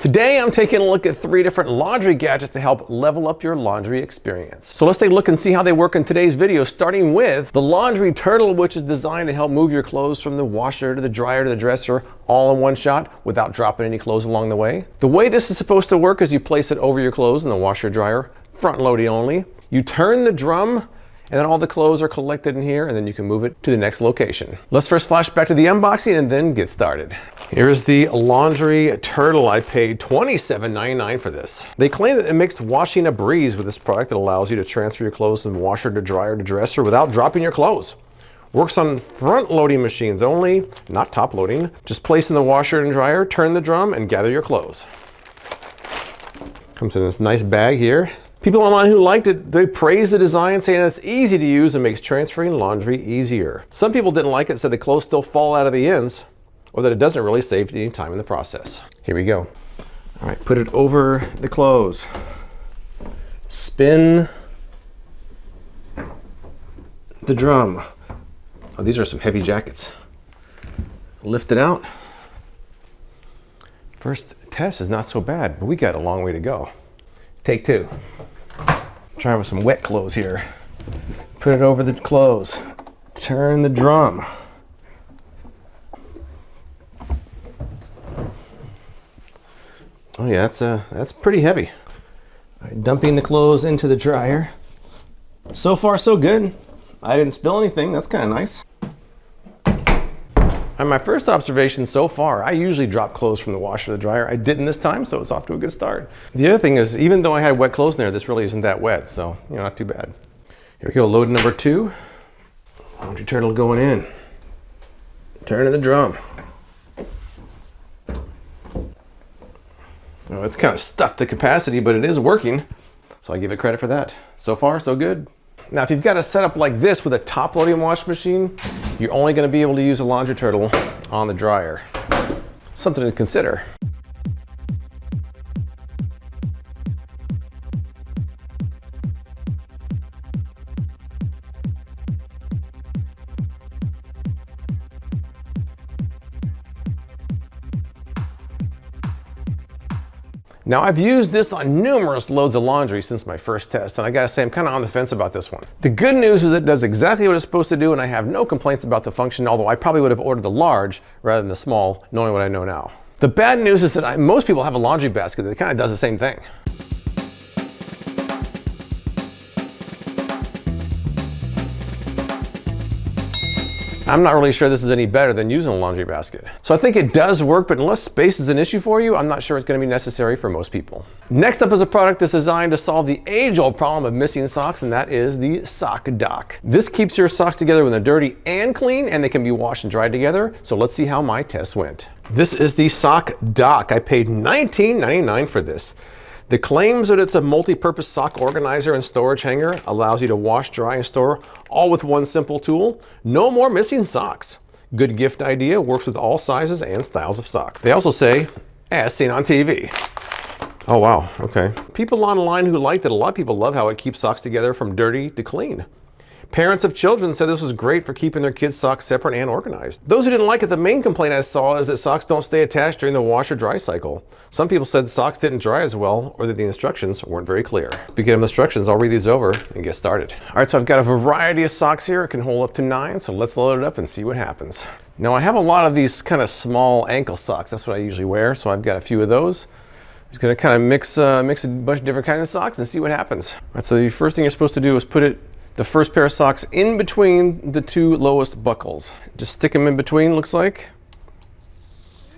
Today I'm taking a look at 3 different laundry gadgets to help level up your laundry experience. So let's take a look and see how they work in today's video, starting with the laundry turtle, which is designed to help move your clothes from the washer to the dryer to the dresser all in one shot without dropping any clothes along the way. The way this is supposed to work is you place it over your clothes in the washer dryer, front loading only. You turn the drum and then all the clothes are collected in here, and then you can move it to the next location. Let's first flash back to the unboxing and then get started. Here's the laundry turtle. I paid $27.99 for this. They claim that it makes washing a breeze with this product that allows you to transfer your clothes from washer to dryer to dresser without dropping your clothes. Works on front loading machines only, not top loading. Just place in the washer and dryer, turn the drum, and gather your clothes. Comes in this nice bag here. People online who liked it, they praised the design, saying it's easy to use and makes transferring laundry easier. Some people didn't like it, said the clothes still fall out of the ends, or that it doesn't really save any time in the process. Here we go. All right, put it over the clothes. Spin the drum. Oh, these are some heavy jackets. Lift it out. First test is not so bad, but we got a long way to go. Take 2. Try with some wet clothes here. Put it over the clothes. Turn the drum. Oh yeah, that's pretty heavy. All right, dumping the clothes into the dryer. So far, so good. I didn't spill anything. That's kind of nice. And my first observation so far, I usually drop clothes from the washer to the dryer. I didn't this time, so it's off to a good start. The other thing is, even though I had wet clothes in there, this really isn't that wet, so not too bad. Here we go, load number 2. Laundry turtle going in. Turning the drum. Oh, it's kind of stuffed to capacity, but it is working, so I give it credit for that. So far, so good. Now, if you've got a setup like this with a top-loading wash machine, you're only going to be able to use a laundry turtle on the dryer. Something to consider. Now, I've used this on numerous loads of laundry since my first test, and I gotta say I'm kind of on the fence about this one. The good news is it does exactly what it's supposed to do, and I have no complaints about the function, although I probably would have ordered the large rather than the small, knowing what I know now. The bad news is that most people have a laundry basket that kind of does the same thing. I'm not really sure this is any better than using a laundry basket. So I think it does work, but unless space is an issue for you, I'm not sure it's going to be necessary for most people. Next up is a product that's designed to solve the age-old problem of missing socks, and that is the SockDock. This keeps your socks together when they're dirty and clean, and they can be washed and dried together. So let's see how my test went. This is the SockDock. I paid $19.99 for this. The claims that it's a multi-purpose sock organizer and storage hanger, allows you to wash, dry, and store all with one simple tool. No more missing socks. Good gift idea, works with all sizes and styles of sock. They also say, as seen on TV. Oh wow, okay. People online who liked it, a lot of people love how it keeps socks together from dirty to clean. Parents of children said this was great for keeping their kids' socks separate and organized. Those who didn't like it, the main complaint I saw is that socks don't stay attached during the wash or dry cycle. Some people said socks didn't dry as well, or that the instructions weren't very clear. Speaking of instructions, I'll read these over and get started. All right, so I've got a variety of socks here. It can hold up to 9, so let's load it up and see what happens. Now I have a lot of these kind of small ankle socks. That's what I usually wear, so I've got a few of those. I'm just gonna kind of mix a bunch of different kinds of socks and see what happens. All right, so the first thing you're supposed to do is put the first pair of socks in between the 2 lowest buckles. Just stick them in between, looks like,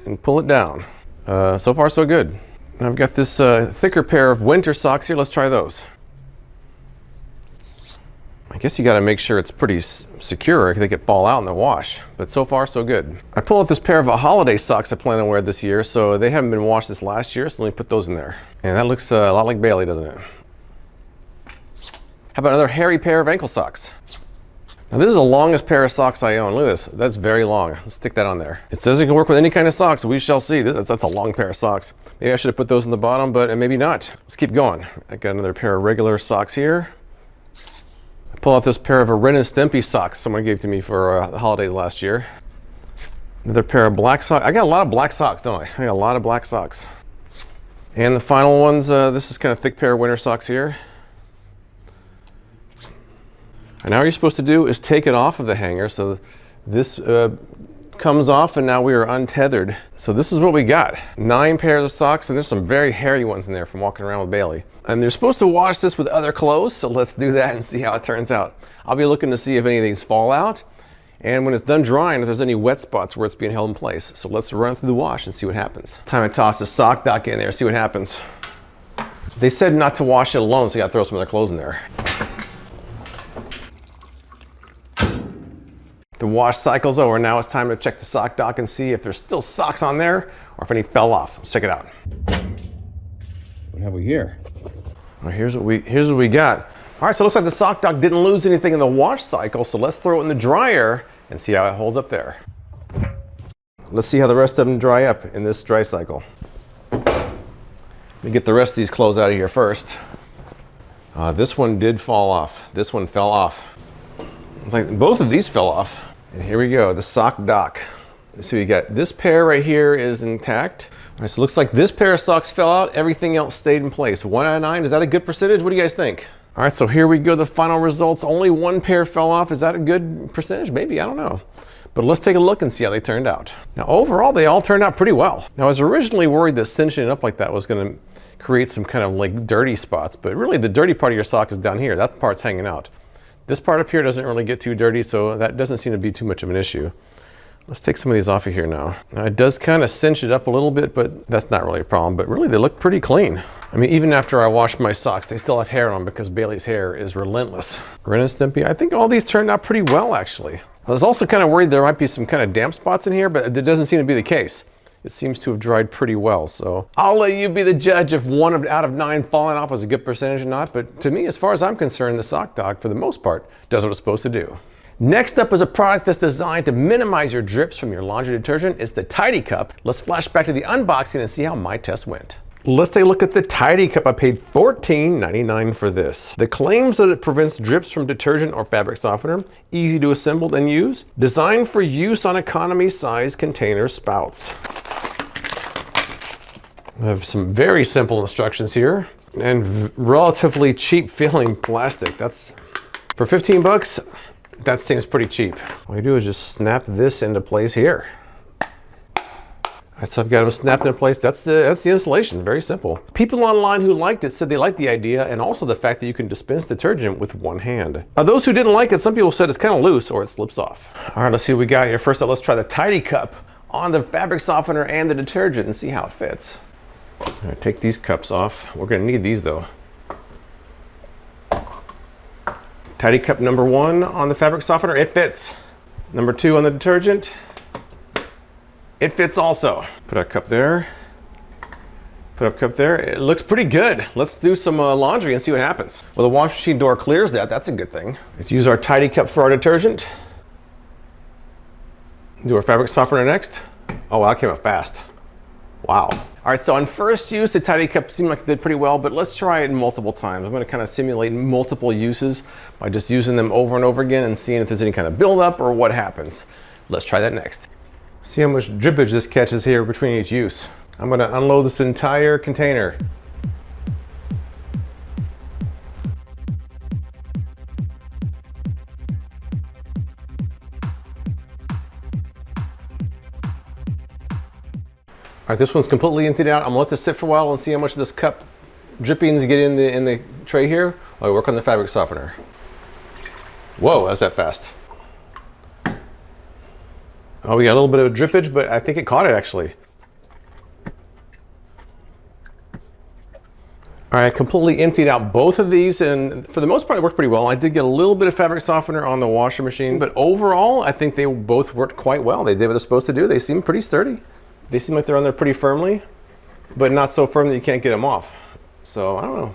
and pull it down. So far, so good. And I've got this thicker pair of winter socks here. Let's try those. I guess you got to make sure it's pretty secure because they could fall out in the wash, but so far, so good. I pulled out this pair of holiday socks I plan to wear this year, so they haven't been washed this last year, so let me put those in there. And that looks a lot like Bailey, doesn't it? How about another hairy pair of ankle socks? Now this is the longest pair of socks I own. Look at this, that's very long. Let's stick that on there. It says it can work with any kind of socks. We shall see. That's a long pair of socks. Maybe I should have put those in the bottom, but maybe not. Let's keep going. I got another pair of regular socks here. I pull out this pair of Ren and Stimpy socks someone gave to me for the holidays last year. Another pair of black socks. I got a lot of black socks, don't I? I got a lot of black socks. And the final ones, this is kind of thick pair of winter socks here. And now what you're supposed to do is take it off of the hanger. So this comes off and now we are untethered. So this is what we got. 9 pairs of socks, and there's some very hairy ones in there from walking around with Bailey. And they're supposed to wash this with other clothes, so let's do that and see how it turns out. I'll be looking to see if any of these fall out, and when it's done drying, if there's any wet spots where it's being held in place. So let's run through the wash and see what happens. Time to toss the SockDock in there, see what happens. They said not to wash it alone, so you gotta throw some other clothes in there. The wash cycle's over. Now it's time to check the SockDock and see if there's still socks on there or if any fell off. Let's check it out. What have we here? Well, here's what we got. All right, so it looks like the SockDock didn't lose anything in the wash cycle, so let's throw it in the dryer and see how it holds up there. Let's see how the rest of them dry up in this dry cycle. Let me get the rest of these clothes out of here first. This one did fall off. This one fell off. It's like both of these fell off. And here we go, the SockDock. So we got this pair right here is intact. All right, so it looks like this pair of socks fell out, everything else stayed in place. 1 out of 9, is that a good percentage? What do you guys think? All right, so here we go, the final results. Only 1 pair fell off. Is that a good percentage? Maybe, I don't know. But let's take a look and see how they turned out. Now overall, they all turned out pretty well. Now I was originally worried that cinching it up like that was gonna create some kind of like dirty spots, but really the dirty part of your sock is down here. That part's hanging out. This part up here doesn't really get too dirty, so that doesn't seem to be too much of an issue. Let's take some of these off of here now. Now it does kind of cinch it up a little bit, but that's not really a problem. But really they look pretty clean. I mean, even after I wash my socks, they still have hair on them because Bailey's hair is relentless. Ren and Stimpy, I think all these turned out pretty well actually. I was also kind of worried there might be some kind of damp spots in here, but it doesn't seem to be the case. It seems to have dried pretty well, so I'll let you be the judge if 1 out of 9 falling off was a good percentage or not, but to me, as far as I'm concerned, the SockDock, for the most part, does what it's supposed to do. Next up is a product that's designed to minimize your drips from your laundry detergent. It's the Tidy Cup. Let's flash back to the unboxing and see how my test went. Let's take a look at the Tidy Cup. I paid $14.99 for this. The claims that it prevents drips from detergent or fabric softener, easy to assemble and use, designed for use on economy size container spouts. I have some very simple instructions here and relatively cheap feeling plastic. That's for 15 bucks. That seems pretty cheap. All you do is just snap this into place here. All right, so I've got them snapped into place. That's the installation, very simple. People online who liked it said they liked the idea and also the fact that you can dispense detergent with 1 hand. Now, those who didn't like it, some people said it's kind of loose or it slips off. All right, let's see what we got here. First up, let's try the Tidy Cup on the fabric softener and the detergent and see how it fits. All right, take these cups off. We're gonna need these though. Tidy Cup number 1 on the fabric softener, it fits. Number 2 on the detergent, it fits also. Put our cup there, put our cup there. It looks pretty good. Let's do some laundry and see what happens. Well, the wash machine door clears that, that's a good thing. Let's use our Tidy Cup for our detergent. Do our fabric softener next. Oh, wow, that came out fast. Wow. All right, so on first use, the Tidy Cup seemed like it did pretty well, but let's try it multiple times. I'm gonna kind of simulate multiple uses by just using them over and over again and seeing if there's any kind of buildup or what happens. Let's try that next. See how much drippage this catches here between each use. I'm gonna unload this entire container. All right, this one's completely emptied out. I'm gonna let this sit for a while and see how much of this cup drippings get in the tray here while I work on the fabric softener. Whoa, that's that fast. Oh, we got a little bit of drippage, but I think it caught it actually. All right, completely emptied out both of these, and for the most part, it worked pretty well. I did get a little bit of fabric softener on the washer machine, but overall, I think they both worked quite well. They did what they're supposed to do. They seem pretty sturdy. They seem like they're on there pretty firmly, but not so firm that you can't get them off. So I don't know,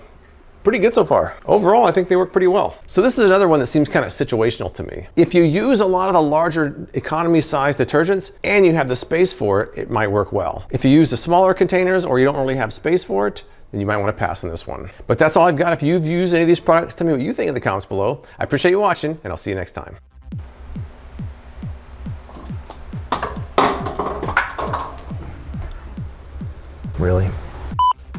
pretty good so far. Overall, I think they work pretty well. So this is another one that seems kind of situational to me. If you use a lot of the larger economy size detergents and you have the space for it, it might work well. If you use the smaller containers or you don't really have space for it, then you might want to pass on this one. But that's all I've got. If you've used any of these products, tell me what you think in the comments below. I appreciate you watching, and I'll see you next time. Really?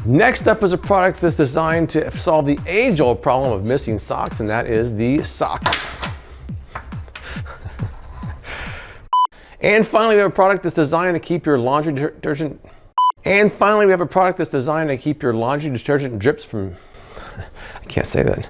Next up is a product that's designed to solve the age-old problem of missing socks, and that is the sock. And finally, we have a product that's designed to keep your laundry detergent. And finally, we have a product that's designed to keep your laundry detergent drips from, I can't say that.